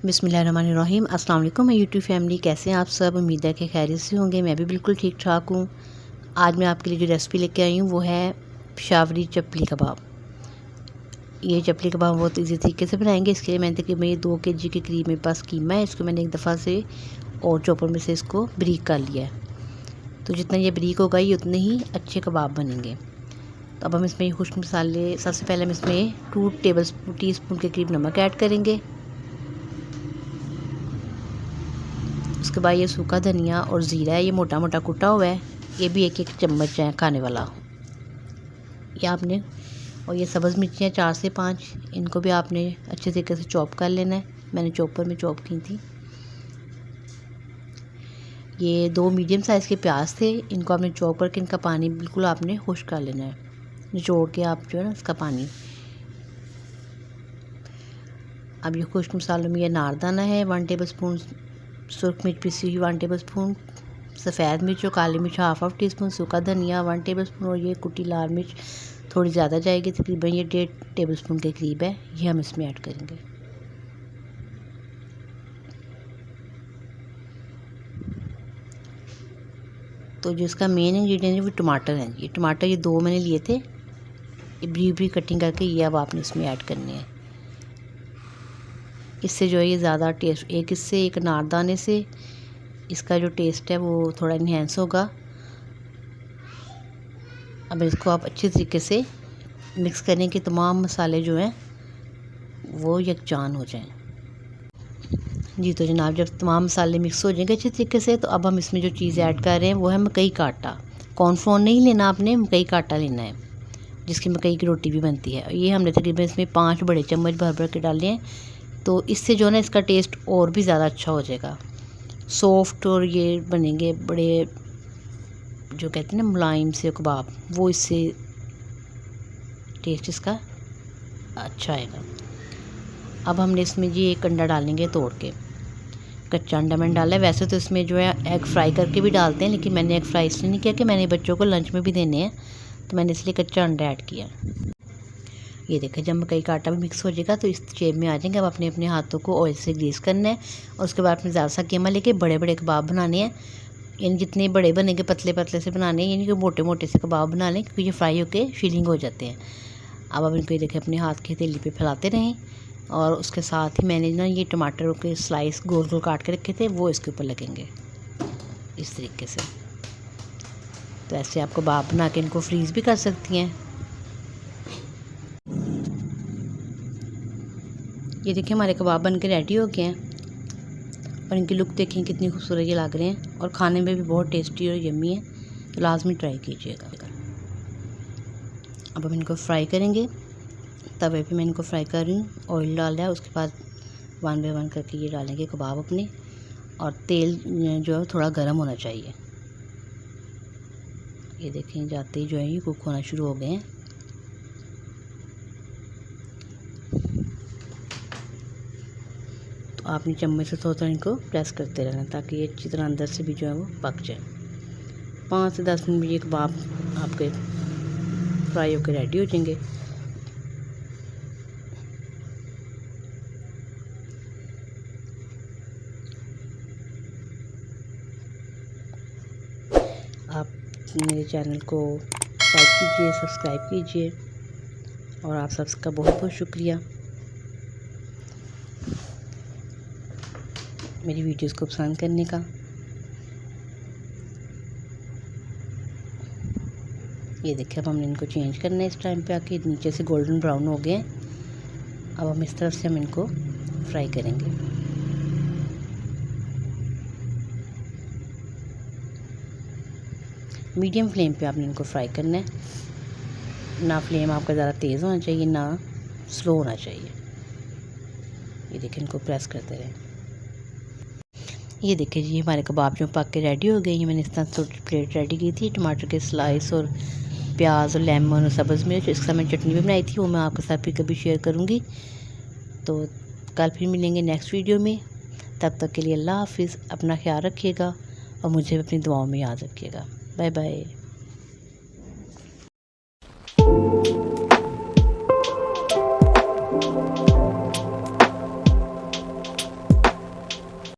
बिस्मिल्लाहिर्रहमानिर्रहीम। अस्सलाम वालेकुम मैं यूट्यूब फैमिली, कैसे हैं आप सब। उम्मीद है कि खैरियत से होंगे। मैं भी बिल्कुल ठीक ठाक हूँ। आज मैं आपके लिए जो रेसिपी लेके आई हूँ वो है पेशावरी चपली कबाब। ये चपली कबाब बहुत इजी तरीके से बनाएंगे। इसके लिए मैंने तकरीबन 2 kg के करीब मेरे पास कीमा है। इसको मैंने एक दफ़ा से और चॉपर में से इसको ब्रीक कर लिया है। तो जितना ये ब्रीक होगा ये उतने ही अच्छे कबाब बनेंगे। तो अब हम इसमें खुश्क मसाले, सबसे पहले हम इसमें 2 टीस्पून के करीब नमक ऐड करेंगे। उसके बाद ये सूखा धनिया और ज़ीरा है, ये मोटा मोटा कुटा हुआ है, ये भी 1-1 चम्मच है खाने वाला ये आपने। और ये सब्ज़ मिर्चियाँ 4 से 5, इनको भी आपने अच्छे तरीके से चॉप कर लेना है। मैंने चॉपर में चॉप की थी। ये 2 मीडियम साइज़ के प्याज थे, इनको आपने चॉप करके इनका पानी बिल्कुल आपने खुश्क कर लेना है, निचोड़ के आप जो है ना उसका पानी। अब ये खुश्क मसालों में ये नारदाना है 1 टेबलस्पून, सुरख मिर्च पिसी हुई 1 टेबलस्पून, सफ़ेद मिर्च और काली मिर्च हाफ टीस्पून, सूखा धनिया 1 टेबलस्पून और ये कुटी लाल मिर्च थोड़ी ज़्यादा जाएगी, तकरीबन ये 1.5 टेबलस्पून के करीब है, ये हम इसमें ऐड करेंगे। तो जो इसका मेन इंग्रेडिएंट है वो टमाटर हैं। ये टमाटर ये 2 मैंने लिए थे, बरीक बरीक कटिंग करके ये अब आपने इसमें ऐड करने हैं। इससे जो है ये ज़्यादा टेस्ट, एक नारदाने से इसका जो टेस्ट है वो थोड़ा इन्हेंस होगा। अब इसको आप अच्छे तरीके से मिक्स करें कि तमाम मसाले जो हैं वो यकजान हो जाएं। जी तो जनाब, जब तमाम मसाले मिक्स हो जाएंगे अच्छे तरीके से, तो अब हम इसमें जो चीज़ ऐड कर रहे हैं वो है मकई का आटा। कॉर्नफ्लोर नहीं लेना आपने, मकई का आटा लेना है, जिसकी मकई की रोटी भी बनती है। ये हमने तकरीबन इसमें 5 बड़े चम्मच भर भर के डाले हैं। तो इससे जो है ना इसका टेस्ट और भी ज़्यादा अच्छा हो जाएगा, सॉफ्ट, और ये बनेंगे बड़े जो कहते हैं ना मुलायम से कबाब, वो इससे टेस्ट इसका अच्छा आएगा। अब हमने इसमें जी एक अंडा डालेंगे तोड़ के, कच्चा अंडा मैंने डाला है। वैसे तो इसमें जो है एग फ्राई करके भी डालते हैं, लेकिन मैंने एग फ्राई इसलिए नहीं किया कि मैंने बच्चों को लंच में भी देने हैं, तो मैंने इसलिए कच्चा अंडा ऐड किया। ये देखें, जब मकई का आटा भी मिक्स हो जाएगा तो इस शेप में आ जाएंगे। अब अपने अपने हाथों को ऑयल से ग्रीस करना है और उसके बाद अपने ज़्यादा सा कीमा लेके बड़े बड़े कबाब बनाने हैं। यानी जितने बड़े बनेंगे पतले पतले से बनाने हैं, यानी कि मोटे मोटे से कबाब बना लें, क्योंकि ये फ्राई होके फीलिंग हो जाते हैं। अब इनको ये देखें अपने हाथ की हथेली पे फैलाते रहें, और उसके साथ ही मैंने ना ये टमाटरों के स्लाइस गोल गोल काट के रखे थे, वो इसके ऊपर लगेंगे इस तरीके से। तो ऐसे आप कबाब बना के इनको फ्रीज़ भी कर सकती हैं। ये देखिए हमारे कबाब बन के रेडी हो गए हैं, और इनकी लुक देखें कितनी खूबसूरत ये लग रहे हैं, और खाने में भी बहुत टेस्टी और यम्मी है। तो लाजमी ट्राई कीजिएगा। अब हम इनको फ्राई करेंगे। तवे पे मैं इनको फ्राई कर रही हूँ, ऑयल डाल है, उसके बाद 1 बाय 1 करके ये डालेंगे कबाब अपने, और तेल जो है थोड़ा गर्म होना चाहिए। ये देखें जाते ही जो है ये कुक होना शुरू हो गए हैं। तो आपने चम्मच से थोड़ा इनको प्रेस करते रहना, ताकि ये अच्छी तरह अंदर से भी जो है वो पक जाए। 5 से 10 मिनट में ये कबाब आपके फ्राई होकर रेडी हो जाएंगे। आप मेरे चैनल को लाइक कीजिए, सब्सक्राइब कीजिए, और आप सबका बहुत बहुत शुक्रिया मेरी वीडियोस को पसंद करने का। ये देखिए अब हमने इनको चेंज करना है। इस टाइम पे आके नीचे से गोल्डन ब्राउन हो गए हैं। अब हम इस तरफ से हम इनको फ्राई करेंगे। मीडियम फ्लेम पे आपने इनको फ्राई करना है। ना फ्लेम आपका ज़्यादा तेज़ होना चाहिए, ना स्लो होना चाहिए। ये देखिए इनको प्रेस करते रहें। ये देखिए जी हमारे कबाब जो पक के रेडी हो गए। ये मैंने इस तरह छोटी प्लेट रेडी की थी, टमाटर के स्लाइस और प्याज और लेमन और सब्ज़ मिर्च, इसका मैंने चटनी भी बनाई थी, वो मैं आपके साथ भी कभी शेयर करूँगी। तो कल फिर मिलेंगे नेक्स्ट वीडियो में। तब तक के लिए अल्लाह हाफिज़। अपना ख्याल रखिएगा और मुझे अपनी दुआओं में याद रखिएगा। Bye bye.